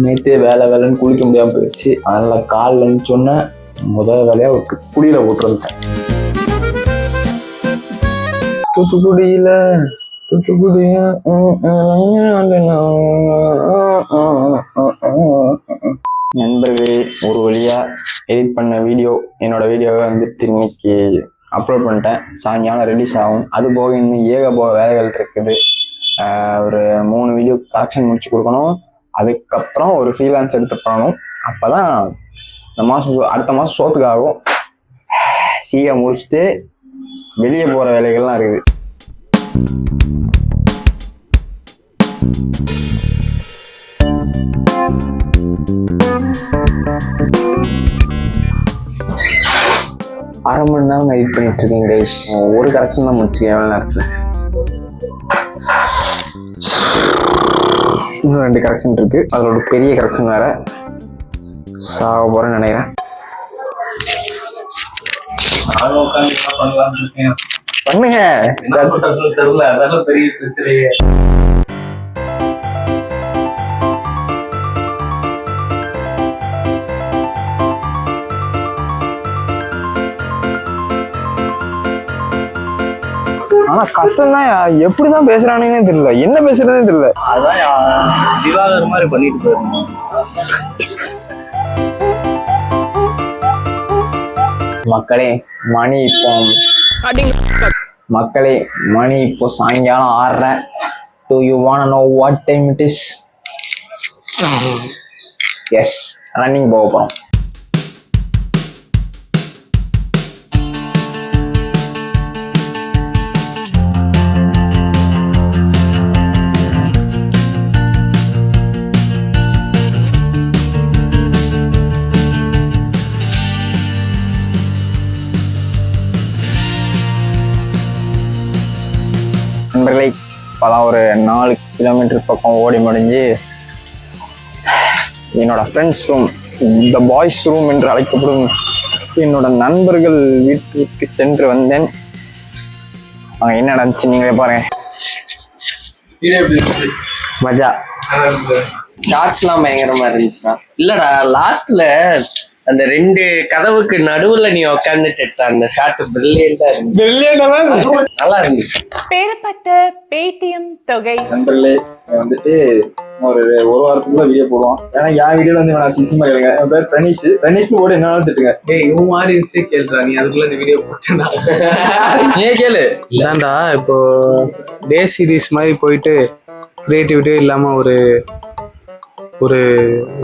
நேற்றே வேலைன்னு குளிக்க முடியாமல் போயிடுச்சு. அதனால் காலில்னு சொன்ன முதல் வேலையாக ஒரு குடியில் போட்டுருந்தேன். தூத்துக்குடியில் நண்பர்களே, ஒரு வழியா எடிட் பண்ண வீடியோ, என்னோட வீடியோவை வந்து திரும்பிக்கு அப்லோட் பண்ணிட்டேன். சாயங்காலம் ரிலீஸ் ஆகும். அது போக இன்னும் ஏகபோக வேலைகள் இருக்குது. ஒரு 3 வீடியோ கரெக்ஷன் முடிச்சு கொடுக்கணும். அதுக்கப்புறம் ஒரு ஃப்ரீலான்ஸ் எடுத்து பண்ணணும். அப்போதான் இந்த மாதம் அடுத்த மாதம் சோத்துக்காகும். சீக்கிரம் முடிச்சுட்டு வெளியே போகிற வேலைகள்லாம் இருக்குது. அரை மணி நேரம் எடிட் பண்ணிட்டு இருக்கேன் கைஸ். ஒரு கரெக்ஷன் தான் முடிச்சு எவ்வளோ நேரத்தில். இன்னும் 2 கரெக்ஷன் இருக்கு. அதோட பெரிய கரெக்ஷன் வேற. சாக போறேன்னு நினைக்கிறேன். பண்ணுங்க. ஆனா கஷ்டம் தான். எப்படிதான் பேசுறானுங்கன்னு தெரியல, என்ன பேசுறதே தெரியல. அதான் திவாகர் மாதிரி பண்ணிட்டு போயிருந்தோம். மக்களே மணி இப்போ சாயங்காலம் 6:30. Do you wanna know what time it is? Yes, running போக போறோம். நண்பர்களை, இப்போதான் ஒரு 4 கிலோமீட்டர் பக்கம் ஓடி முடிஞ்சு என்னோட ஃப்ரெண்ட்ஸ் ரூம், த பாய்ஸ் ரூம் என்று அழைக்கப்படும் என்னோட நண்பர்கள் வீட்டுக்கு சென்று வந்தேன். அங்கே என்ன நடந்துச்சு நீங்களே பாருங்க. மஜா. ஷார்ட்ஸ்லாம் பயங்கரமா இருந்துச்சுன்னா இல்லடா, லாஸ்ட்ல அந்த 2 கதவுக்கு நடுவுல நீ உட்காந்துட்டு அந்த ஷாட் பிரில்லியண்டா இருந்துச்சு. நல்லா இருந்துச்சு. பேரப்பட்ட பேடிஎம் தொகை. நண்பர்களே, வந்துட்டு ஒரு வாரத்துக்குள்ள வீடியோ போடுவோம். ஏன்னா என் வீடியோல வந்து நான் சிசிமா கேளுங்க. என் பேர் பிரணீஷ்னு போட்டு என்ன திட்டுங்க. இவன் மாதிரி கேள்றா, நீ அதுக்குள்ள இந்த வீடியோ போட்டா நீ கேளு. இதான்டா இப்போ டே சீரீஸ் மாதிரி போயிட்டு கிரியேட்டிவிட்டியே இல்லாம ஒரு ஒரு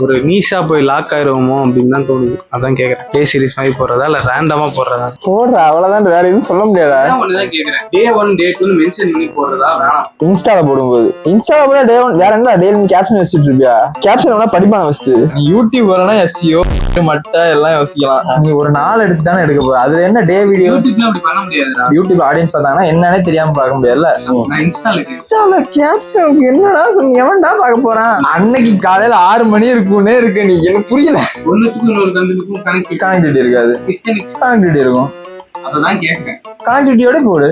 ஒரு நீஷா போய் லாக் ஆயிருவோமோ அப்படின்னு தான் தோணுது. அதான் கேட்கறேன், டே சீரீஸ் மாதிரி போடுறதா இல்ல ரேண்டமா போடுறதா? போடுற அவ்வளவுதான், வேற எதுவும் சொல்ல முடியாதா? ஒண்ணுதான் கேட்கறேன், டே 1 டே 2 மென்ஷன் பண்ணி போடுறதா வேணாம்? இன்ஸ்டால போடும்போது டே 1 வேற என்ன டே கேப்ஷன் வச்சுட்டு இருப்பியா? கேப்ஷன் வேணா படிப்பான வச்சு. நீ யூடியூப் வரனா எஸ்இஓ மட்டா எல்லாம் யோசிக்கலாம். நீ ஒரு நாள் எடுத்து தானே எடுக்க போற. அதுல என்ன டே வீடியோ? யூடியூப்ல அப்படி பண்ண முடியாதுடா. யூடியூப் ஆடியன்ஸ் பார்த்தாங்கன்னா என்னன்னே தெரியாம பார்க்க முடியாதுல்ல. நான் இன்ஸ்டால கேப்ஷன் என்னடா எவன்டா பார்க்க போறான்? அன்னைக்கு காலையில 6 மணி இருக்கும்னே இருக்கு. நீ எனக்கு புரியல. ஒண்ணுத்துக்கு இன்னொரு கண்டென்ட்க்கும் கனெக்டிவிட்டி இருக்காது. கனெக்டிவிட்டி இருக்கும். அதான் கேட்கறேன், கனெக்டிவிட்டியோட போடு.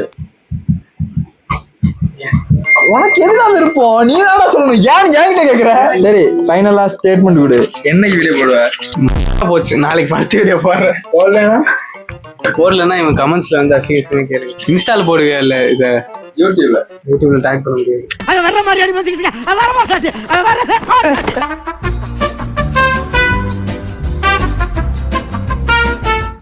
உனக்கு எதுதான் விருப்பம்? நீ தானடா சொல்லணும். ஏன் என்கிட்ட கேக்குற? சரி, ஃபைனலா ஸ்டேட்மெண்ட் விடு. என்னைக்கு வீடியோ போடுவ? போச்சு, நாளைக்கு 10 வீடியோ போடுறேன். போடலன்னா இவன் கமெண்ட்ஸ்ல வந்து அசிங்கமா கேளு. இன்ஸ்டால போடுவே இல்ல, இத யூடியூப்ல டேக் பண்ண முடியாது.